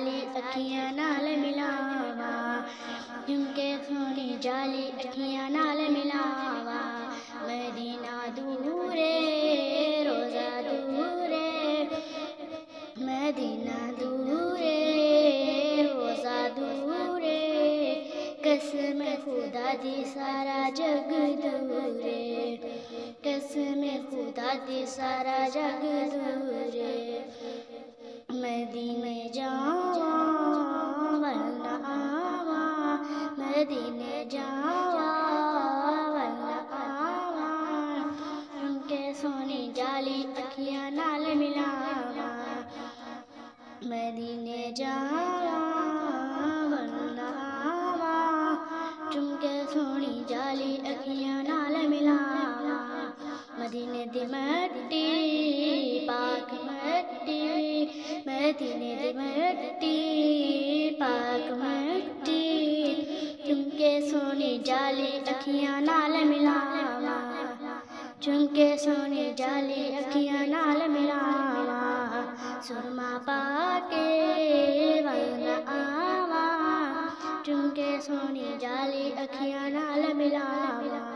जाली अखियां नाल मिलावा, झुमके सोनी जाली अखियां नाल मिलावा। मदीना दूरे रोज़ा दूरे, मदीना दूरे रोज़ा दूरे, कसम खुदा दी सारा जग दूरे, कसम खुदा दी सारा जग दूरे। मदीने जावा वरना आवा, मदीने जावा वरना आवा, झुमके सोनी जाली अखियां नाल मिलावा। मदीने जावा वरना आवा, झुमके सोनी जाली अखियां नाल मिलावा। मदीने दी मट्टी पाक मट्टी, मदीने दी मट्टी पाक मट्टी, झुमके सोनी जाली अखियां नाल मिलावा, झुमके सोनी जाली अखियां नाल मिलावा। सुरमा पाके वरना आवा, झुमके सोनी जाली अखियां नाल मिलावा।